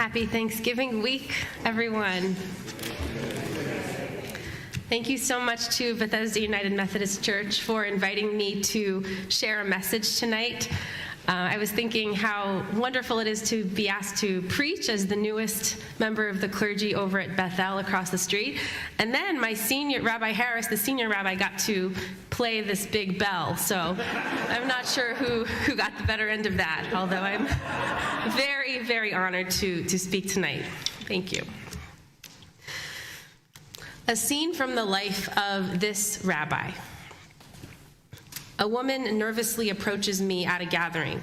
Happy Thanksgiving week, everyone. Thank you so much to Bethesda United Methodist Church for inviting me to share a message tonight. I was thinking how wonderful it is to be asked to preach as the newest member of the clergy over at Bethel across the street. And then my senior, Rabbi Harris, the senior rabbi, got to play this big bell. So I'm not sure who got the better end of that, although I'm very, very honored to speak tonight. Thank you. A scene from the life of this rabbi. A woman nervously approaches me at a gathering,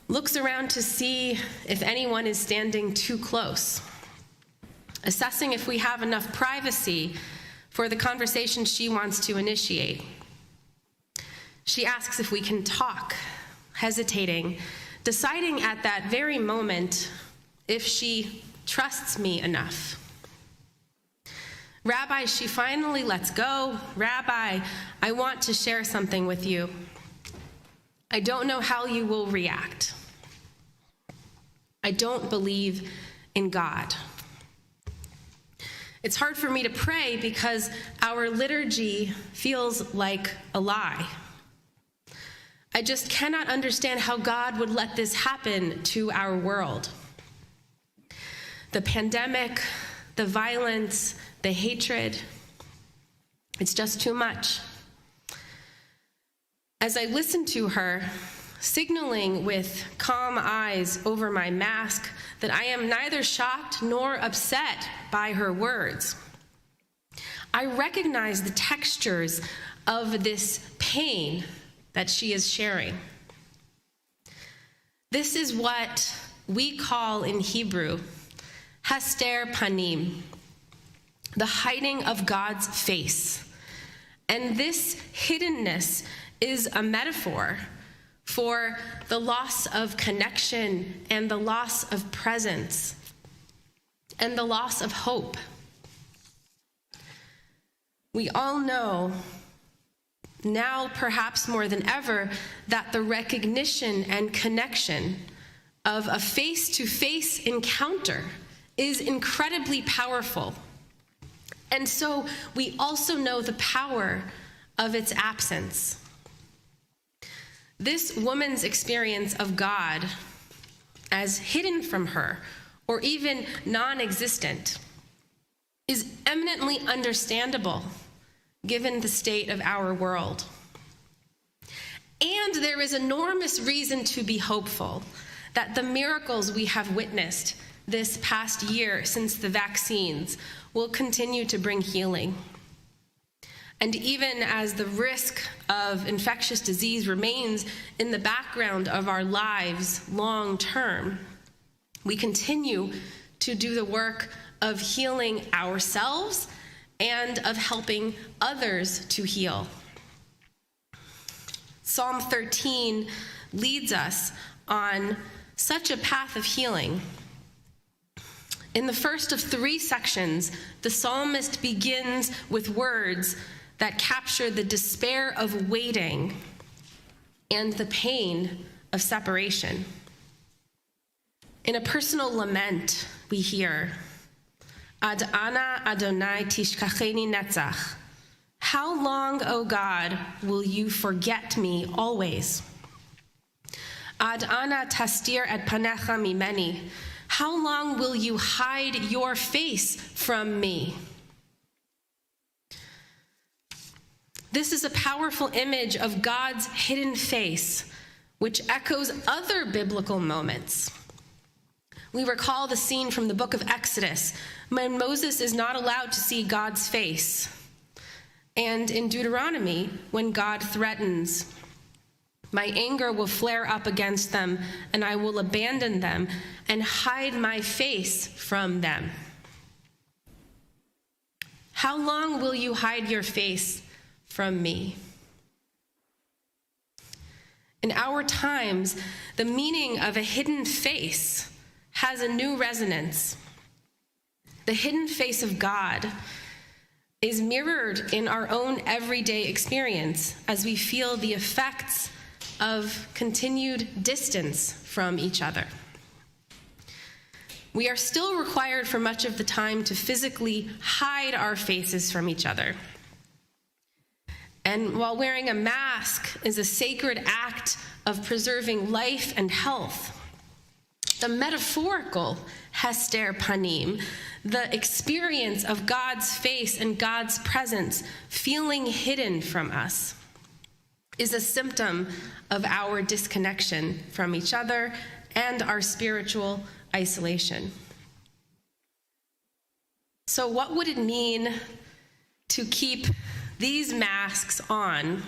looks around to see if anyone is standing too close, assessing if we have enough privacy for the conversation she wants to initiate. She asks if we can talk, hesitating, deciding at that very moment if she trusts me enough. Rabbi, she finally lets go. Rabbi, I want to share something with you. I don't know how you will react. I don't believe in God. It's hard for me to pray because our liturgy feels like a lie. I just cannot understand how God would let this happen to our world. The pandemic, the violence, the hatred, it's just too much. As I listen to her, signaling with calm eyes over my mask that I am neither shocked nor upset by her words, I recognize the textures of this pain that she is sharing. This is what we call in Hebrew, hester panim, the hiding of God's face. And this hiddenness is a metaphor for the loss of connection and the loss of presence and the loss of hope. We all know, now perhaps more than ever, that the recognition and connection of a face-to-face encounter is incredibly powerful. And so we also know the power of its absence. This woman's experience of God as hidden from her, or even non-existent, is eminently understandable given the state of our world. And there is enormous reason to be hopeful that the miracles we have witnessed this past year since the vaccines will continue to bring healing. And even as the risk of infectious disease remains in the background of our lives long term, we continue to do the work of healing ourselves and of helping others to heal. Psalm 13 leads us on such a path of healing. In the first of 3 sections, the psalmist begins with words that capture the despair of waiting and the pain of separation. In a personal lament, we hear, Ad ana Adonai tishkacheni netzach. How long, O God, will you forget me always? Ad ana tastir et panecha mimeni. How long will you hide your face from me? This is a powerful image of God's hidden face, which echoes other biblical moments. We recall the scene from the book of Exodus, when Moses is not allowed to see God's face. And in Deuteronomy, when God threatens, my anger will flare up against them, and I will abandon them and hide my face from them. How long will you hide your face from me? In our times, the meaning of a hidden face has a new resonance. The hidden face of God is mirrored in our own everyday experience as we feel the effects of continued distance from each other. we are still required for much of the time to physically hide our faces from each other. And while wearing a mask is a sacred act of preserving life and health, the metaphorical hester panim, the experience of God's face and God's presence feeling hidden from us, is a symptom of our disconnection from each other and our spiritual isolation. So what would it mean to keep these masks on,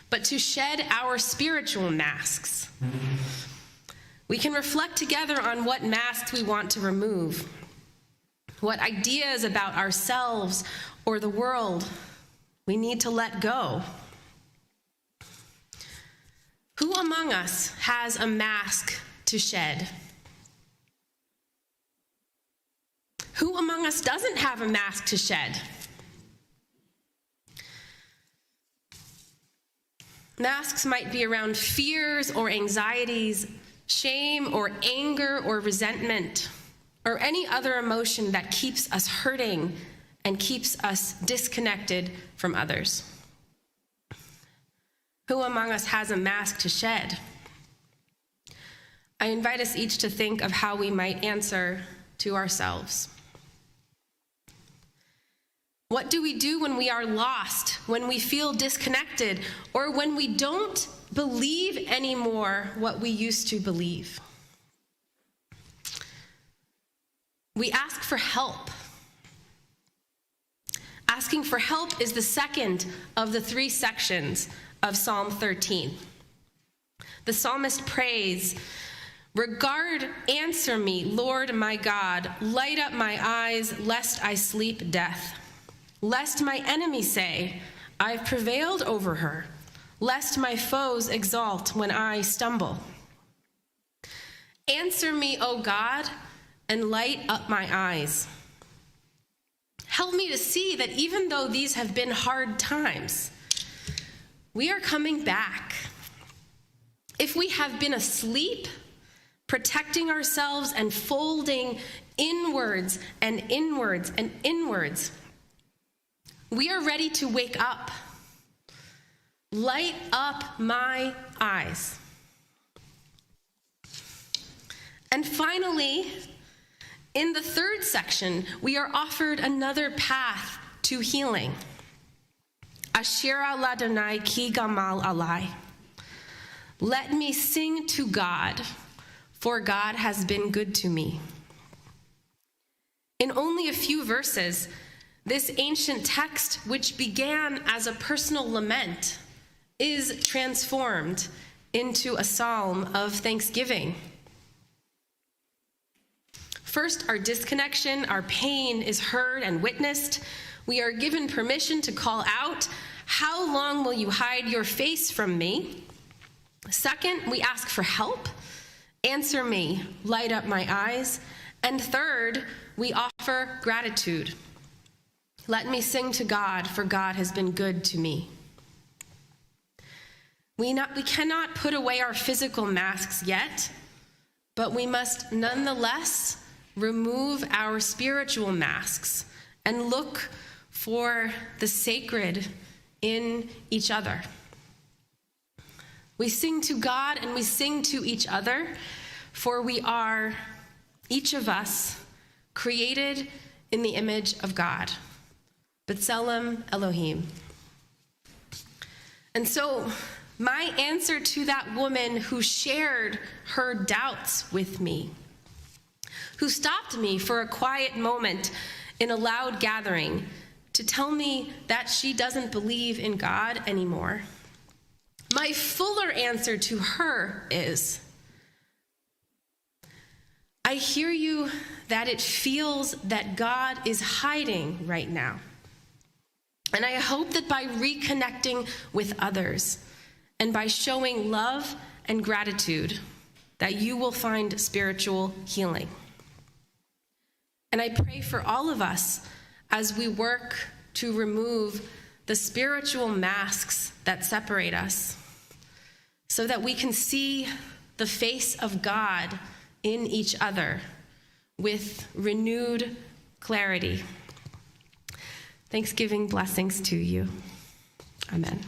but to shed our spiritual masks? We can reflect together on what masks we want to remove, what ideas about ourselves or the world we need to let go. Who among us has a mask to shed? Who among us doesn't have a mask to shed? Masks might be around fears or anxieties, shame or anger or resentment, or any other emotion that keeps us hurting and keeps us disconnected from others. Who among us has a mask to shed? I invite us each to think of how we might answer to ourselves. What do we do when we are lost, when we feel disconnected, or when we don't believe anymore what we used to believe? We ask for help. Asking for help is the second of the 3 sections of Psalm 13. The psalmist prays, answer me, Lord my God, light up my eyes, lest I sleep death. Lest my enemies say, I've prevailed over her. Lest my foes exult when I stumble. Answer me, O God, and light up my eyes. Help me to see that even though these have been hard times, we are coming back. If we have been asleep, protecting ourselves and folding inwards and inwards and inwards, we are ready to wake up. Light up my eyes. And finally, in the 3rd section, we are offered another path to healing. Ashira ladonai ki gamal alai. Let me sing to God, for God has been good to me. In only a few verses, this ancient text, which began as a personal lament, is transformed into a psalm of thanksgiving. First, our disconnection, our pain is heard and witnessed. We are given permission to call out, how long will you hide your face from me? Second, we ask for help. Answer me, light up my eyes. And third, we offer gratitude. Let me sing to God, for God has been good to me. We cannot put away our physical masks yet, but we must nonetheless remove our spiritual masks and look for the sacred in each other. We sing to God and we sing to each other, for we are, each of us, created in the image of God. B'Tselem Elohim. And so, my answer to that woman who shared her doubts with me, who stopped me for a quiet moment in a loud gathering to tell me that she doesn't believe in God anymore, my fuller answer to her is, I hear you that it feels that God is hiding right now. And I hope that by reconnecting with others and by showing love and gratitude, that you will find spiritual healing. And I pray for all of us as we work to remove the spiritual masks that separate us, so that we can see the face of God in each other with renewed clarity. Thanksgiving blessings to you. Amen.